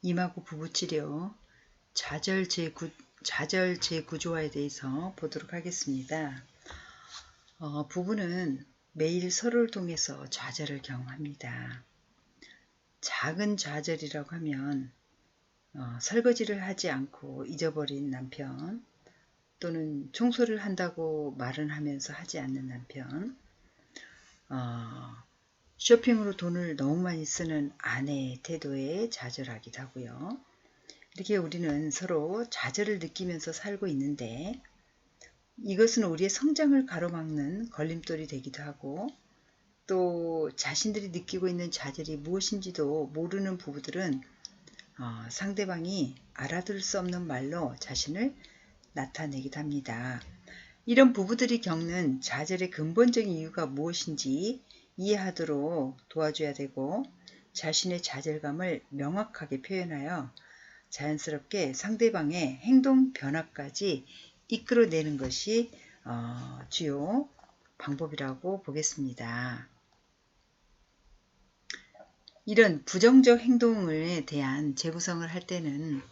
이마구 부부치료 좌절 재구조화에 대해서 보도록 하겠습니다. 부부는 매일 서로를 통해서 좌절을 경험합니다. 작은 좌절이라고 하면 설거지를 하지 않고 잊어버린 남편, 또는 청소를 한다고 말은 하면서 하지 않는 남편, 쇼핑으로 돈을 너무 많이 쓰는 아내의 태도에 좌절하기도 하고요. 이렇게 우리는 서로 좌절을 느끼면서 살고 있는데, 이것은 우리의 성장을 가로막는 걸림돌이 되기도 하고, 또 자신들이 느끼고 있는 좌절이 무엇인지도 모르는 부부들은 상대방이 알아들을 수 없는 말로 자신을 나타내기도 합니다. 이런 부부들이 겪는 좌절의 근본적인 이유가 무엇인지 이해하도록 도와줘야 되고, 자신의 좌절감을 명확하게 표현하여 자연스럽게 상대방의 행동 변화까지 이끌어내는 것이 주요 방법이라고 보겠습니다. 이런 부정적 행동에 대한 재구성을 할 때는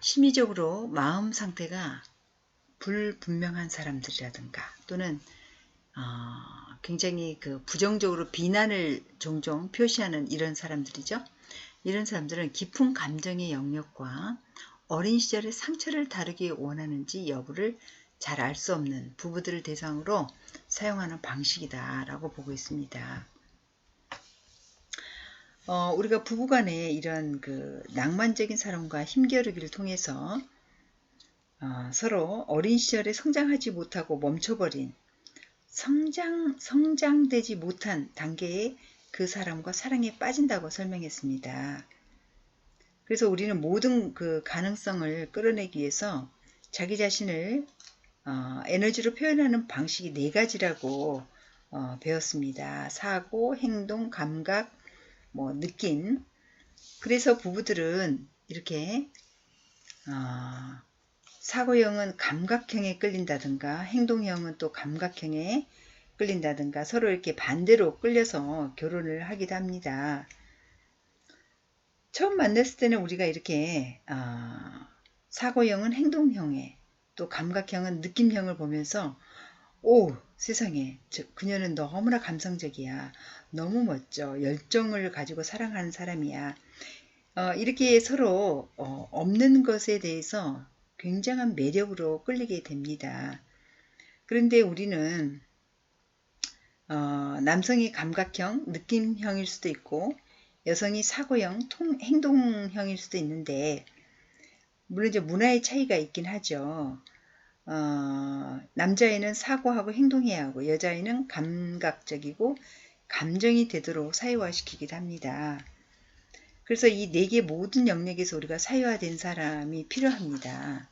심리적으로 마음 상태가 불분명한 사람들이라든가, 또는 굉장히 부정적으로 비난을 종종 표시하는 이런 사람들이죠. 이런 사람들은 깊은 감정의 영역과 어린 시절의 상처를 다루기 원하는지 여부를 잘 알 수 없는 부부들을 대상으로 사용하는 방식이다 라고 보고 있습니다. 우리가 부부간에 이런 낭만적인 사랑과 힘겨루기를 통해서 서로 어린 시절에 성장하지 못하고 멈춰버린 성장되지 못한 단계의 그 사람과 사랑에 빠진다고 설명했습니다. 그래서 우리는 모든 가능성을 끌어내기 위해서 자기 자신을 에너지로 표현하는 방식이 4가지라고 배웠습니다. 사고, 행동, 감각, 느낌. 그래서 부부들은 이렇게 사고형은 감각형에 끌린다든가, 행동형은 또 감각형에 끌린다든가, 서로 이렇게 반대로 끌려서 결혼을 하기도 합니다. 처음 만났을 때는 우리가 이렇게 사고형은 행동형에, 또 감각형은 느낌형을 보면서 오, 세상에, 그녀는 너무나 감성적이야, 너무 멋져, 열정을 가지고 사랑하는 사람이야, 이렇게 서로 없는 것에 대해서 굉장한 매력으로 끌리게 됩니다. 그런데 우리는 남성이 감각형, 느낌형일 수도 있고, 여성이 사고형, 행동형일 수도 있는데, 물론 이제 문화의 차이가 있긴 하죠. 남자애는 사고하고 행동해야 하고, 여자애는 감각적이고 감정이 되도록 사회화시키기도 합니다. 그래서 이 4개 모든 영역에서 우리가 사회화된 사람이 필요합니다.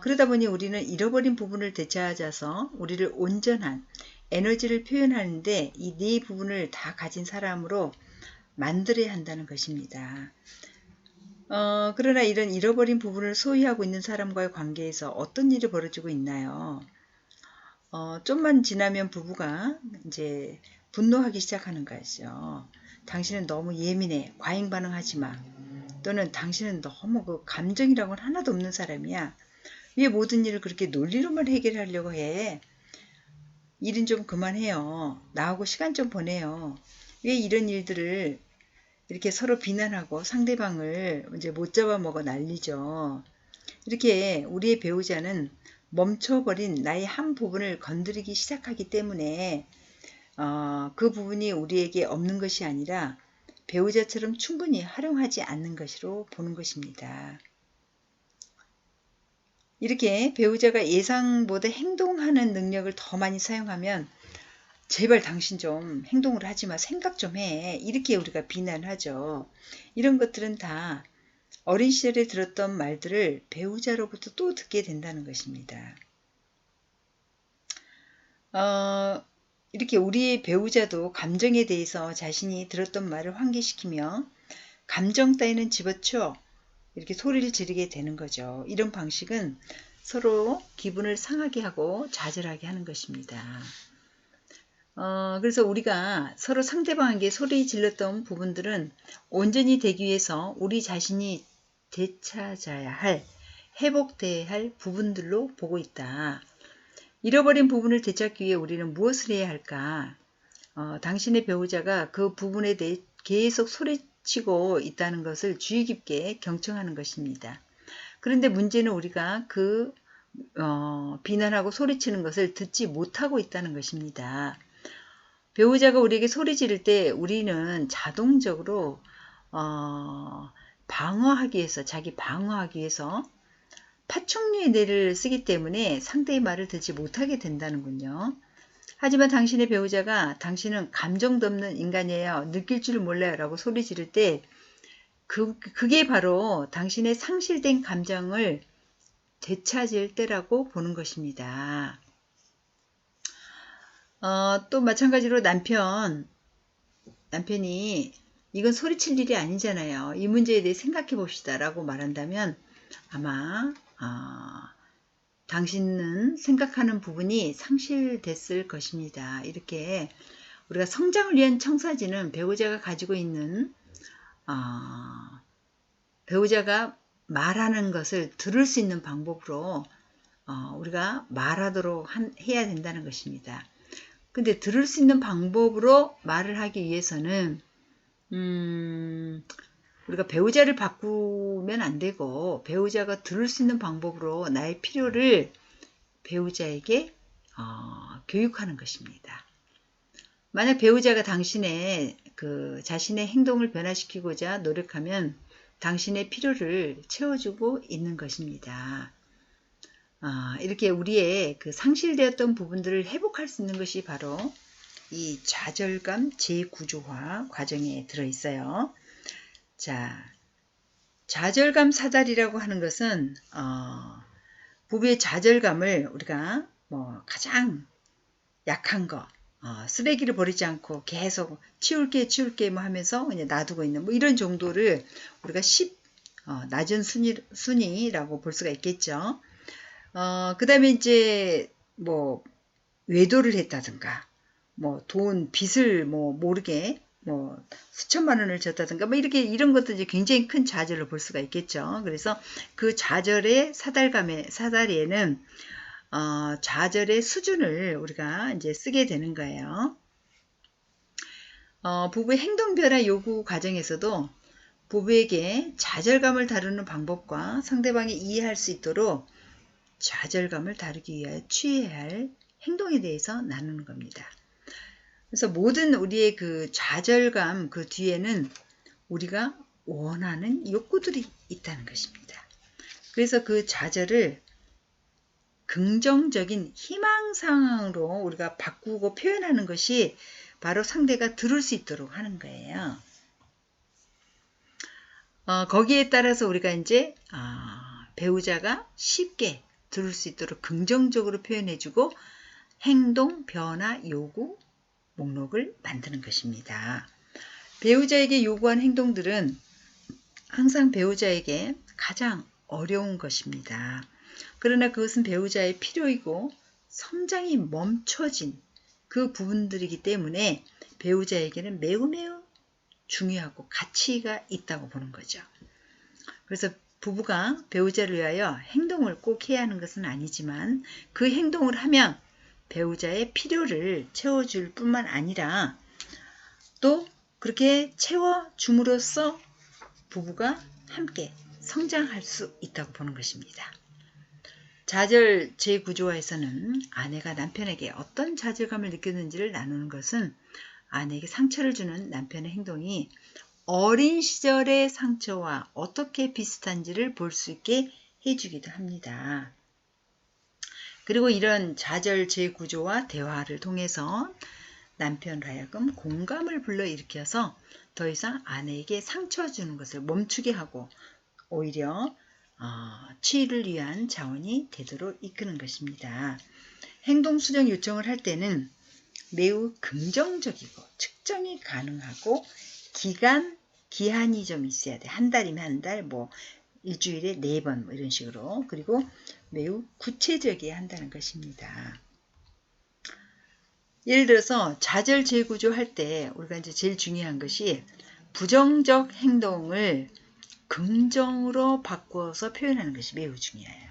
그러다 보니 우리는 잃어버린 부분을 되찾아서 우리를 온전한 에너지를 표현하는데 이 4 부분을 다 가진 사람으로 만들어야 한다는 것입니다. 그러나 이런 잃어버린 부분을 소유하고 있는 사람과의 관계에서 어떤 일이 벌어지고 있나요? 좀만 지나면 부부가 이제 분노하기 시작하는 거죠. 당신은 너무 예민해, 과잉 반응하지 마. 또는 당신은 너무 감정이라고는 하나도 없는 사람이야. 왜 모든 일을 그렇게 논리로만 해결하려고 해? 일은 좀 그만해요. 나하고 시간 좀 보내요. 왜 이런 일들을 이렇게 서로 비난하고 상대방을 이제 못 잡아먹어 난리죠. 이렇게 우리의 배우자는 멈춰버린 나의 한 부분을 건드리기 시작하기 때문에 그 부분이 우리에게 없는 것이 아니라 배우자처럼 충분히 활용하지 않는 것으로 보는 것입니다. 이렇게 배우자가 예상보다 행동하는 능력을 더 많이 사용하면 제발 당신 좀 행동을 하지 마, 생각 좀 해, 이렇게 우리가 비난하죠. 이런 것들은 다 어린 시절에 들었던 말들을 배우자로부터 또 듣게 된다는 것입니다. 이렇게 우리 배우자도 감정에 대해서 자신이 들었던 말을 환기시키며 감정 따위는 집어치워 이렇게 소리를 지르게 되는 거죠. 이런 방식은 서로 기분을 상하게 하고 좌절하게 하는 것입니다. 그래서 우리가 서로 상대방에게 소리 질렀던 부분들은 온전히 되기 위해서 우리 자신이 되찾아야 할, 회복돼야 할 부분들로 보고 있다. 잃어버린 부분을 되찾기 위해 우리는 무엇을 해야 할까? 당신의 배우자가 그 부분에 대해 계속 소리치고 있다는 것을 주의 깊게 경청하는 것입니다. 그런데 문제는 우리가 비난하고 소리치는 것을 듣지 못하고 있다는 것입니다. 배우자가 우리에게 소리 지를 때 우리는 자동적으로 방어하기 위해서, 자기 방어하기 위해서 파충류의 뇌를 쓰기 때문에 상대의 말을 듣지 못하게 된다는군요. 하지만 당신의 배우자가 당신은 감정도 없는 인간이에요, 느낄 줄 몰라요 라고 소리 지를 때 그게 바로 당신의 상실된 감정을 되찾을 때라고 보는 것입니다. 또 마찬가지로 남편이 이건 소리칠 일이 아니잖아요, 이 문제에 대해 생각해 봅시다 라고 말한다면 아마 당신은 생각하는 부분이 상실됐을 것입니다. 이렇게 우리가 성장을 위한 청사진은 배우자가 가지고 있는 배우자가 말하는 것을 들을 수 있는 방법으로 우리가 말하도록 해야 된다는 것입니다. 근데 들을 수 있는 방법으로 말을 하기 위해서는 우리가 배우자를 바꾸면 안 되고 배우자가 들을 수 있는 방법으로 나의 필요를 배우자에게 교육하는 것입니다. 만약 배우자가 자신의 행동을 변화시키고자 노력하면 당신의 필요를 채워주고 있는 것입니다. 이렇게 우리의 상실되었던 부분들을 회복할 수 있는 것이 바로 이 좌절감 재구조화 과정에 들어있어요. 자, 좌절감 사다리라고 하는 것은 부부의 좌절감을 우리가 가장 약한 거, 쓰레기를 버리지 않고 계속 치울게 하면서 그냥 놔두고 있는 이런 정도를 우리가 낮은 순위라고 볼 수가 있겠죠. 그 다음에 이제 외도를 했다든가 빚을 모르게 수천만 원을 졌다든가 이런 것도 이제 굉장히 큰 좌절로 볼 수가 있겠죠. 그래서 그 좌절의 사다리에는 좌절의 수준을 우리가 이제 쓰게 되는 거예요. 부부의 행동 변화 요구 과정에서도 부부에게 좌절감을 다루는 방법과 상대방이 이해할 수 있도록 좌절감을 다루기 위하여 취해야 할 행동에 대해서 나누는 겁니다. 그래서 모든 우리의 좌절감 뒤에는 우리가 원하는 욕구들이 있다는 것입니다. 그래서 그 좌절을 긍정적인 희망상으로 우리가 바꾸고 표현하는 것이 바로 상대가 들을 수 있도록 하는 거예요. 거기에 따라서 우리가 이제 배우자가 쉽게 들을 수 있도록 긍정적으로 표현해주고 행동 변화 요구 목록을 만드는 것입니다. 배우자에게 요구한 행동들은 항상 배우자에게 가장 어려운 것입니다. 그러나 그것은 배우자의 필요이고 성장이 멈춰진 그 부분들이기 때문에 배우자에게는 매우 중요하고 가치가 있다고 보는 거죠. 그래서 부부가 배우자를 위하여 행동을 꼭 해야 하는 것은 아니지만 그 행동을 하면 배우자의 필요를 채워줄 뿐만 아니라 또 그렇게 채워줌으로써 부부가 함께 성장할 수 있다고 보는 것입니다. 좌절 재구조화에서는 아내가 남편에게 어떤 좌절감을 느꼈는지를 나누는 것은 아내에게 상처를 주는 남편의 행동이 어린 시절의 상처와 어떻게 비슷한지를 볼 수 있게 해주기도 합니다. 그리고 이런 좌절 재구조와 대화를 통해서 남편으로 하여금 공감을 불러일으켜서 더 이상 아내에게 상처 주는 것을 멈추게 하고 오히려 치유를 위한 자원이 되도록 이끄는 것입니다. 행동 수정 요청을 할 때는 매우 긍정적이고 측정이 가능하고 기한이 좀 있어야 돼. 한 달이면 한 달, 일주일에 4번 이런 식으로. 그리고 매우 구체적이어야 한다는 것입니다. 예를 들어서 좌절 재구조 할 때 우리가 이제 제일 중요한 것이 부정적 행동을 긍정으로 바꾸어서 표현하는 것이 매우 중요해요.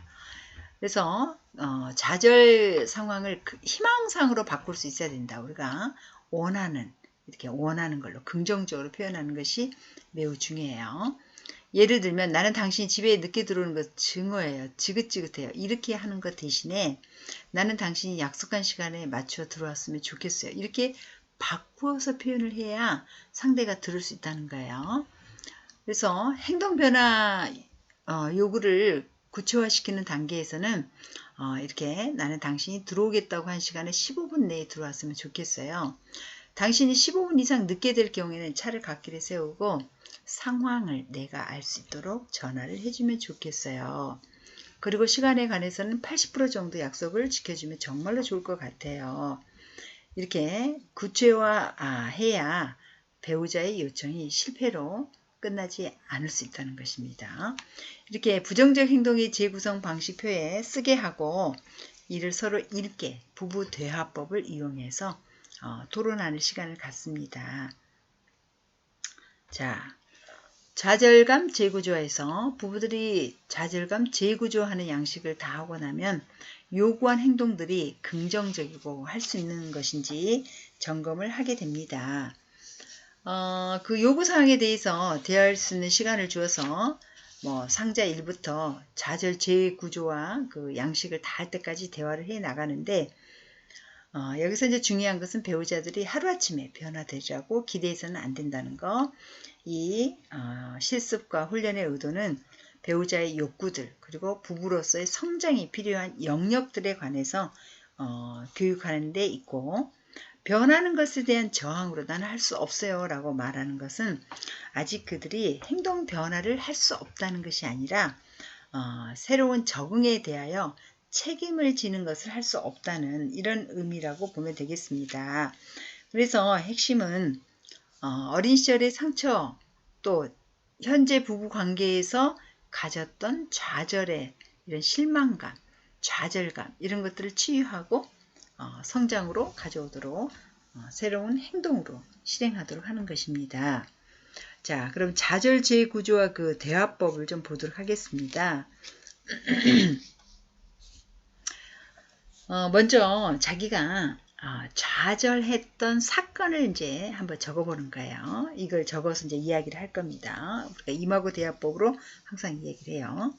그래서 좌절 상황을 희망상으로 바꿀 수 있어야 된다. 우리가 이렇게 원하는 걸로 긍정적으로 표현하는 것이 매우 중요해요. 예를 들면 나는 당신이 집에 늦게 들어오는 것 증오해요. 지긋지긋해요. 이렇게 하는 것 대신에 나는 당신이 약속한 시간에 맞춰 들어왔으면 좋겠어요. 이렇게 바꾸어서 표현을 해야 상대가 들을 수 있다는 거예요. 그래서 행동 변화 요구를 구체화시키는 단계에서는 이렇게 나는 당신이 들어오겠다고 한 시간에 15분 내에 들어왔으면 좋겠어요. 당신이 15분 이상 늦게 될 경우에는 차를 갓길에 세우고 상황을 내가 알 수 있도록 전화를 해주면 좋겠어요. 그리고 시간에 관해서는 80% 정도 약속을 지켜주면 정말로 좋을 것 같아요. 이렇게 구체화해야 배우자의 요청이 실패로 끝나지 않을 수 있다는 것입니다. 이렇게 부정적 행동의 재구성 방식표에 쓰게 하고 이를 서로 읽게 부부 대화법을 이용해서 토론하는 시간을 갖습니다. 자, 좌절감 재구조에서 부부들이 좌절감 재구조하는 양식을 다 하고 나면 요구한 행동들이 긍정적이고 할 수 있는 것인지 점검을 하게 됩니다. 그 요구사항에 대해서 대화할 수 있는 시간을 주어서 상자 1부터 좌절 재구조와 그 양식을 다 할 때까지 대화를 해 나가는데 여기서 이제 중요한 것은 배우자들이 하루아침에 변화되자고 기대해서는 안 된다는 거. 이 실습과 훈련의 의도는 배우자의 욕구들 그리고 부부로서의 성장이 필요한 영역들에 관해서 교육하는 데 있고 변하는 것에 대한 저항으로 나는 할 수 없어요 라고 말하는 것은 아직 그들이 행동 변화를 할 수 없다는 것이 아니라 새로운 적응에 대하여 책임을 지는 것을 할 수 없다는 이런 의미라고 보면 되겠습니다. 그래서 핵심은 어린 시절의 상처 또 현재 부부 관계에서 가졌던 좌절의 이런 실망감, 좌절감 이런 것들을 치유하고 성장으로 가져오도록 새로운 행동으로 실행하도록 하는 것입니다. 자, 그럼 좌절 재구조와 그 대화법을 좀 보도록 하겠습니다. 먼저 자기가 좌절했던 사건을 이제 한번 적어보는 거예요. 이걸 적어서 이제 이야기를 할 겁니다. 우리가 임하고 대화법으로 항상 이야기를 해요.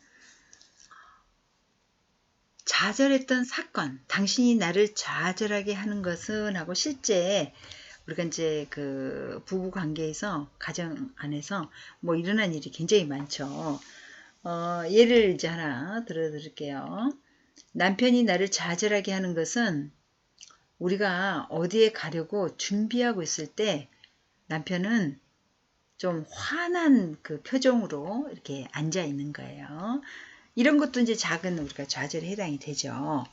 좌절했던 사건, 당신이 나를 좌절하게 하는 것은 하고 실제 우리가 이제 그 부부 관계에서 가정 안에서 일어난 일이 굉장히 많죠. 예를 이제 하나 들어드릴게요. 남편이 나를 좌절하게 하는 것은 우리가 어디에 가려고 준비하고 있을 때 남편은 좀 화난 그 표정으로 이렇게 앉아 있는 거예요. 이런 것도 이제 작은 우리가 좌절에 해당이 되죠.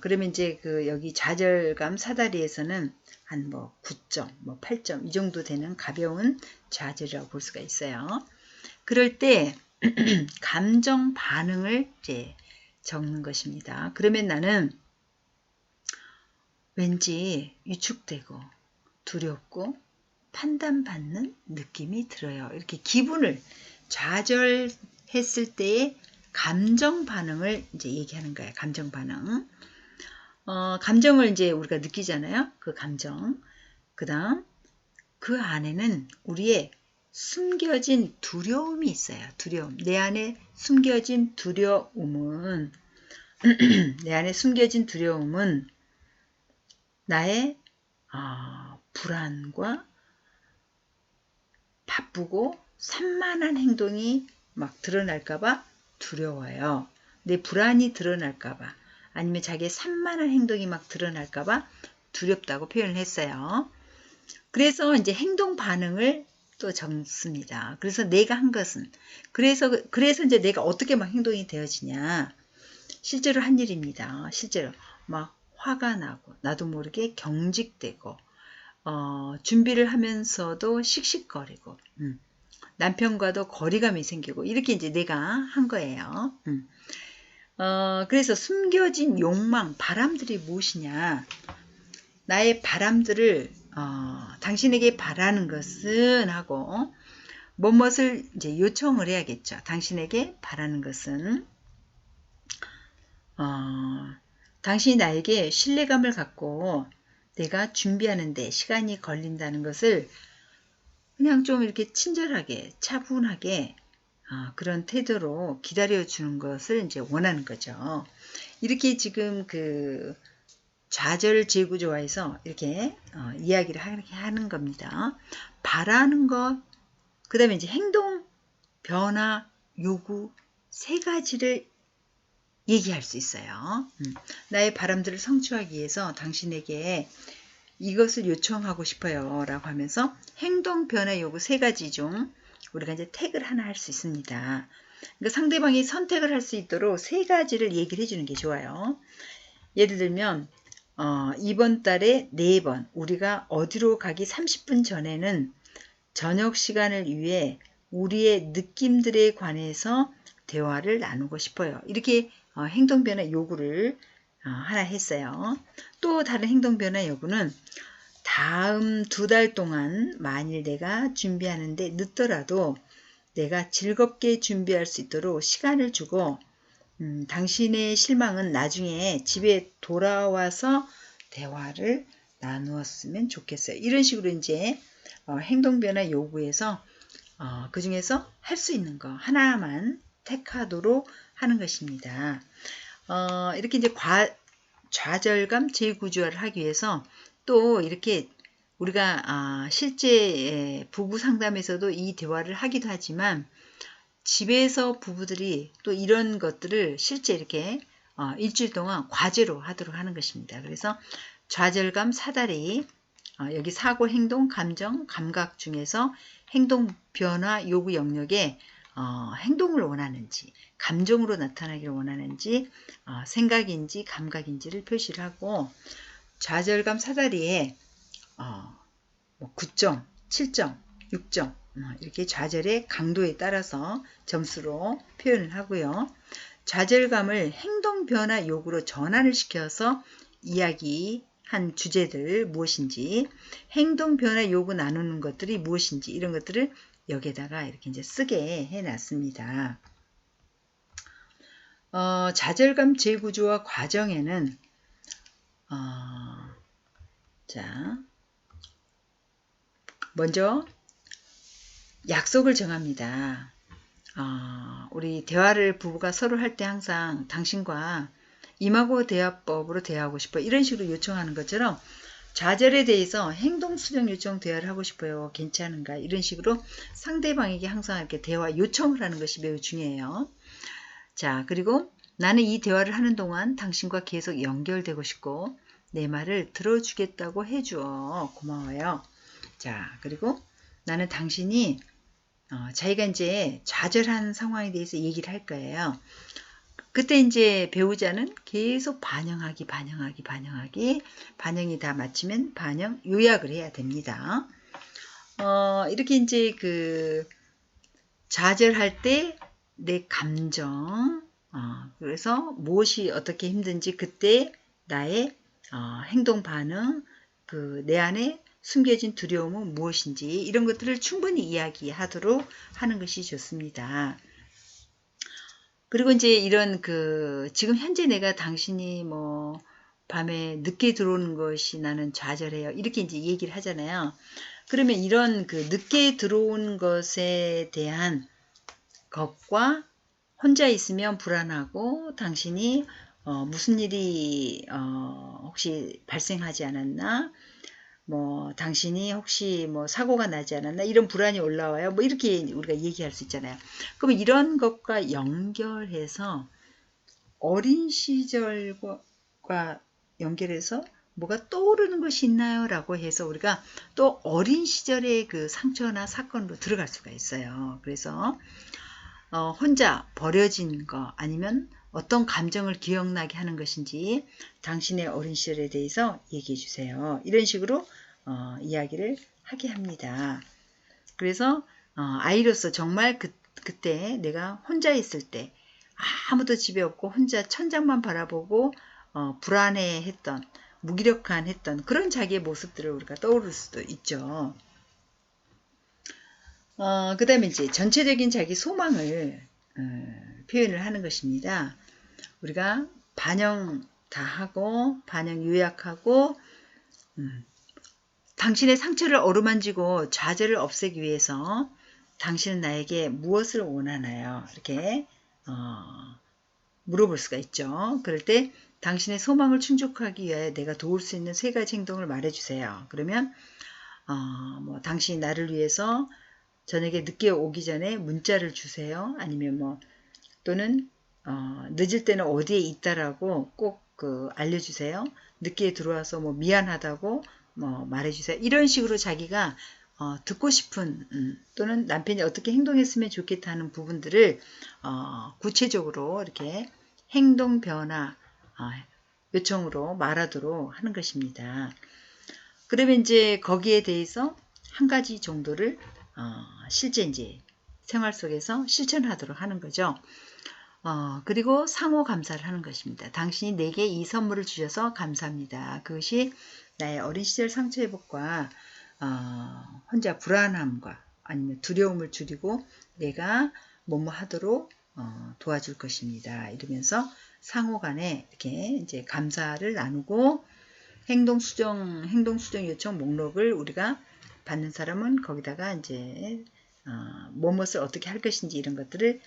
그러면 이제 그 여기 좌절감 사다리에서는 한 9점, 8점 이 정도 되는 가벼운 좌절이라고 볼 수가 있어요. 그럴 때 감정 반응을 이제 적는 것입니다. 그러면 나는 왠지 위축되고 두렵고 판단받는 느낌이 들어요. 이렇게 기분을 좌절했을 때의 감정 반응을 이제 얘기하는 거예요. 감정 반응. 감정을 이제 우리가 느끼잖아요. 그 감정. 그 다음 그 안에는 우리의 숨겨진 두려움이 있어요. 두려움. 내 안에 숨겨진 두려움은 내 안에 숨겨진 두려움은 나의 불안과 바쁘고 산만한 행동이 막 드러날까봐 두려워요. 내 불안이 드러날까봐 아니면 자기의 산만한 행동이 막 드러날까봐 두렵다고 표현을 했어요. 그래서 이제 행동 반응을 또 적습니다. 그래서 내가 한 것은 그래서 이제 내가 어떻게 막 행동이 되어지냐 실제로 한 일입니다. 실제로 막 화가 나고 나도 모르게 경직되고 준비를 하면서도 씩씩거리고 남편과도 거리감이 생기고 이렇게 이제 내가 한 거예요. 그래서 숨겨진 욕망, 바람들이 무엇이냐? 나의 바람들을 당신에게 바라는 것은 하고 무엇을 이제 요청을 해야겠죠. 당신에게 바라는 것은 당신이 나에게 신뢰감을 갖고 내가 준비하는데 시간이 걸린다는 것을 그냥 좀 이렇게 친절하게 차분하게 그런 태도로 기다려주는 것을 이제 원하는 거죠. 이렇게 지금 그 좌절 재구조화에서 이렇게 이야기를 하는 겁니다. 바라는 것, 그 다음에 이제 행동, 변화, 요구 세 가지를 얘기할 수 있어요. 나의 바람들을 성취하기 위해서 당신에게 이것을 요청하고 싶어요 라고 하면서 행동, 변화, 요구 세 가지 중 우리가 이제 택을 하나 할 수 있습니다. 그러니까 상대방이 선택을 할 수 있도록 세 가지를 얘기를 해주는 게 좋아요. 예를 들면 이번 달에 4번 우리가 어디로 가기 30분 전에는 저녁 시간을 위해 우리의 느낌들에 관해서 대화를 나누고 싶어요. 이렇게 행동 변화 요구를 하나 했어요. 또 다른 행동 변화 요구는 다음 2달 동안 만일 내가 준비하는데 늦더라도 내가 즐겁게 준비할 수 있도록 시간을 주고 당신의 실망은 나중에 집에 돌아와서 대화를 나누었으면 좋겠어요. 이런 식으로 이제 행동 변화 요구에서 그 중에서 할 수 있는 거 하나만 택하도록 하는 것입니다. 이렇게 이제 좌절감 재구조화를 하기 위해서 또 이렇게 우리가 실제 부부 상담에서도 이 대화를 하기도 하지만 집에서 부부들이 또 이런 것들을 실제 이렇게 일주일 동안 과제로 하도록 하는 것입니다. 그래서 좌절감 사다리 여기 사고, 행동, 감정, 감각 중에서 행동 변화 요구 영역에 행동을 원하는지 감정으로 나타나기를 원하는지 생각인지 감각인지를 표시를 하고 좌절감 사다리에 9점, 7점, 6점 이렇게 좌절의 강도에 따라서 점수로 표현을 하고요. 좌절감을 행동 변화 요구로 전환을 시켜서 이야기한 주제들 무엇인지 행동 변화 요구 나누는 것들이 무엇인지 이런 것들을 여기에다가 이렇게 이제 쓰게 해놨습니다. 좌절감 재구조화 과정에는 자 먼저 약속을 정합니다. 우리 대화를 부부가 서로 할 때 항상 당신과 임하고 대화법으로 대화하고 싶어 이런 식으로 요청하는 것처럼 좌절에 대해서 행동 수정 요청 대화를 하고 싶어요. 괜찮은가? 이런 식으로 상대방에게 항상 이렇게 대화 요청을 하는 것이 매우 중요해요. 자, 그리고 나는 이 대화를 하는 동안 당신과 계속 연결되고 싶고 내 말을 들어주겠다고 해줘. 고마워요. 자, 그리고 나는 당신이 자기가 이제 좌절한 상황에 대해서 얘기를 할 거예요. 그때 이제 배우자는 계속 반영하기 반영이 다 마치면 반영 요약을 해야 됩니다. 이렇게 이제 그 좌절할 때 내 감정 그래서 무엇이 어떻게 힘든지 그때 나의 행동 반응 그 내 안에 숨겨진 두려움은 무엇인지 이런 것들을 충분히 이야기하도록 하는 것이 좋습니다. 그리고 이제 이런 지금 현재 내가 당신이 뭐 밤에 늦게 들어오는 것이 나는 좌절해요. 이렇게 이제 얘기를 하잖아요. 그러면 이런 늦게 들어온 것에 대한 것과 혼자 있으면 불안하고 당신이 무슨 일이 혹시 발생하지 않았나? 뭐 당신이 혹시 뭐 사고가 나지 않았나 이런 불안이 올라와요. 뭐 이렇게 우리가 얘기할 수 있잖아요. 그럼 이런 것과 연결해서 어린 시절과 연결해서 뭐가 떠오르는 것이 있나요? 라고 해서 우리가 또 어린 시절의 그 상처나 사건으로 들어갈 수가 있어요. 그래서 혼자 버려진 거 아니면 어떤 감정을 기억나게 하는 것인지 당신의 어린 시절에 대해서 얘기해 주세요. 이런 식으로 이야기를 하게 합니다. 그래서 아이로서 정말 그때 내가 혼자 있을 때 아무도 집에 없고 혼자 천장만 바라보고 불안해했던 무기력한 했던 그런 자기의 모습들을 우리가 떠오를 수도 있죠. 그 다음에 이제 전체적인 자기 소망을 표현을 하는 것입니다. 우리가 반영 다 하고 반영 요약하고 당신의 상처를 어루만지고 좌절을 없애기 위해서 당신은 나에게 무엇을 원하나요? 이렇게 물어볼 수가 있죠. 그럴 때 당신의 소망을 충족하기 위해 내가 도울 수 있는 3가지 행동을 말해주세요. 그러면 뭐 당신이 나를 위해서 저녁에 늦게 오기 전에 문자를 주세요. 아니면 뭐 또는 늦을 때는 어디에 있다라고 꼭 알려주세요. 늦게 들어와서 뭐 미안하다고 뭐 말해주세요. 이런 식으로 자기가 듣고 싶은 또는 남편이 어떻게 행동했으면 좋겠다는 부분들을 구체적으로 이렇게 행동 변화 요청으로 말하도록 하는 것입니다. 그러면 이제 거기에 대해서 한 가지 정도를 실제 이제 생활 속에서 실천하도록 하는 거죠. 그리고 상호 감사를 하는 것입니다. 당신이 내게 이 선물을 주셔서 감사합니다. 그것이 나의 어린 시절 상처 회복과 혼자 불안함과 아니면 두려움을 줄이고 내가 뭐뭐 하도록 도와줄 것입니다. 이러면서 상호 간에 이렇게 이제 감사를 나누고 행동 수정 요청 목록을 우리가 받는 사람은 거기다가 이제 무엇을 어떻게 할 것인지 이런 것들을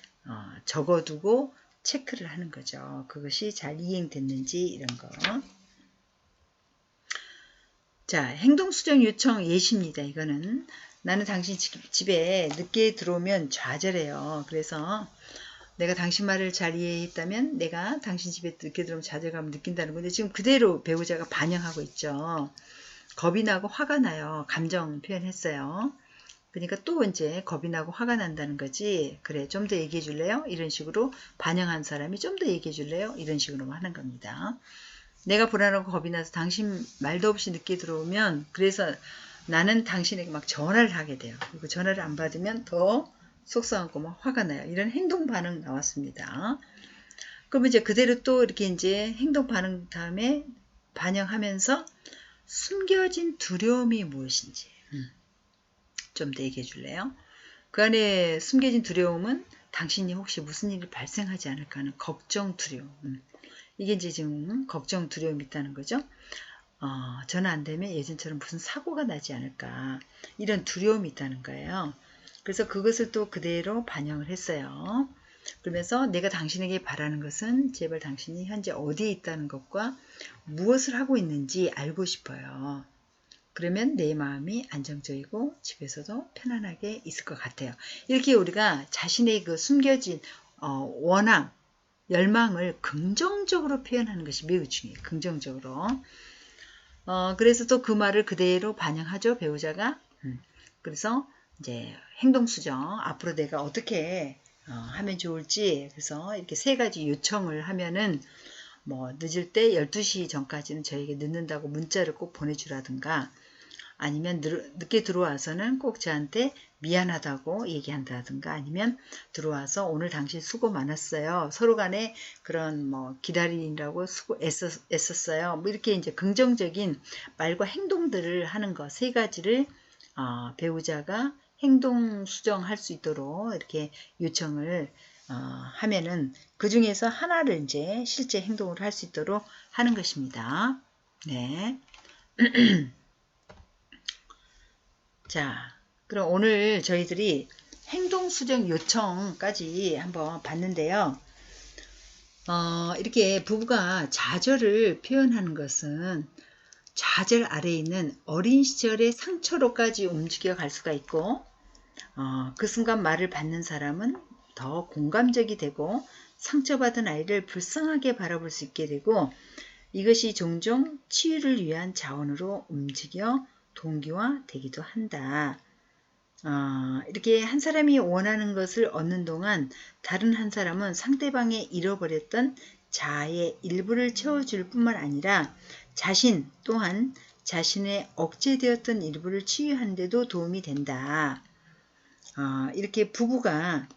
적어두고 체크를 하는 거죠. 그것이 잘 이행됐는지 이런 거. 자, 행동 수정 요청 예시입니다. 이거는 나는 당신 집에 늦게 들어오면 좌절해요. 그래서 내가 당신 말을 잘 이해했다면 내가 당신 집에 늦게 들어오면 좌절감을 느낀다는 건데 지금 그대로 배우자가 반영하고 있죠. 겁이 나고 화가 나요. 감정 표현했어요. 그러니까 또 이제 겁이 나고 화가 난다는 거지. 그래, 좀 더 얘기해 줄래요? 이런 식으로 반영한 사람이 좀 더 얘기해 줄래요? 이런 식으로 하는 겁니다. 내가 불안하고 겁이 나서 당신 말도 없이 늦게 들어오면 그래서 나는 당신에게 막 전화를 하게 돼요. 그리고 전화를 안 받으면 더 속상하고 막 화가 나요. 이런 행동 반응 나왔습니다. 그럼 이제 그대로 또 이렇게 이제 행동 반응 다음에 반영하면서 숨겨진 두려움이 무엇인지 좀 더 얘기해 줄래요? 그 안에 숨겨진 두려움은 당신이 혹시 무슨 일이 발생하지 않을까 하는 걱정, 두려움. 이게 이제 지금 걱정, 두려움이 있다는 거죠. 전화 안 되면 예전처럼 무슨 사고가 나지 않을까. 이런 두려움이 있다는 거예요. 그래서 그것을 또 그대로 반영을 했어요. 그러면서 내가 당신에게 바라는 것은 제발 당신이 현재 어디에 있다는 것과 무엇을 하고 있는지 알고 싶어요. 그러면 내 마음이 안정적이고 집에서도 편안하게 있을 것 같아요. 이렇게 우리가 자신의 그 숨겨진 원함, 열망을 긍정적으로 표현하는 것이 매우 중요해요. 긍정적으로. 그래서 또 그 말을 그대로 반영하죠. 배우자가. 그래서 이제 행동 수정. 앞으로 내가 어떻게 하면 좋을지. 그래서 이렇게 3가지 요청을 하면은 뭐 늦을 때 12시 전까지는 저에게 늦는다고 문자를 꼭 보내주라든가 아니면 늦게 들어와서는 꼭 저한테 미안하다고 얘기한다든가 아니면 들어와서 오늘 당신 수고 많았어요. 서로 간에 그런 뭐 기다리느라고 수고 애썼어요. 뭐 이렇게 이제 긍정적인 말과 행동들을 하는 것 3가지를 배우자가 행동 수정할 수 있도록 이렇게 요청을 하면은 그 중에서 하나를 이제 실제 행동을 할 수 있도록 하는 것입니다. 네. 자, 그럼 오늘 저희들이 행동 수정 요청까지 한번 봤는데요. 이렇게 부부가 좌절을 표현하는 것은 좌절 아래에 있는 어린 시절의 상처로까지 움직여 갈 수가 있고 그 순간 말을 받는 사람은 더 공감적이 되고 상처받은 아이를 불쌍하게 바라볼 수 있게 되고 이것이 종종 치유를 위한 자원으로 움직여 동기화 되기도 한다. 이렇게 한 사람이 원하는 것을 얻는 동안 다른 한 사람은 상대방의 잃어버렸던 자아의 일부를 채워줄 뿐만 아니라 자신 또한 자신의 억제되었던 일부를 치유하는 데도 도움이 된다. 이렇게 부부가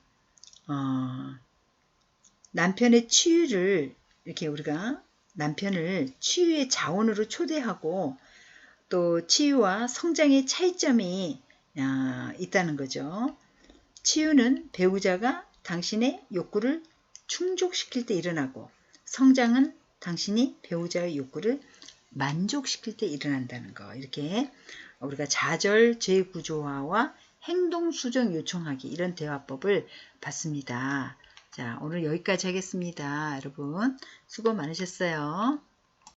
남편의 치유를 이렇게 우리가 남편을 치유의 자원으로 초대하고 또 치유와 성장의 차이점이 있다는 거죠. 치유는 배우자가 당신의 욕구를 충족시킬 때 일어나고 성장은 당신이 배우자의 욕구를 만족시킬 때 일어난다는 거. 이렇게 우리가 좌절 재구조화와 행동 수정 요청하기 이런 대화법을 봤습니다. 자, 오늘 여기까지 하겠습니다. 여러분 수고 많으셨어요.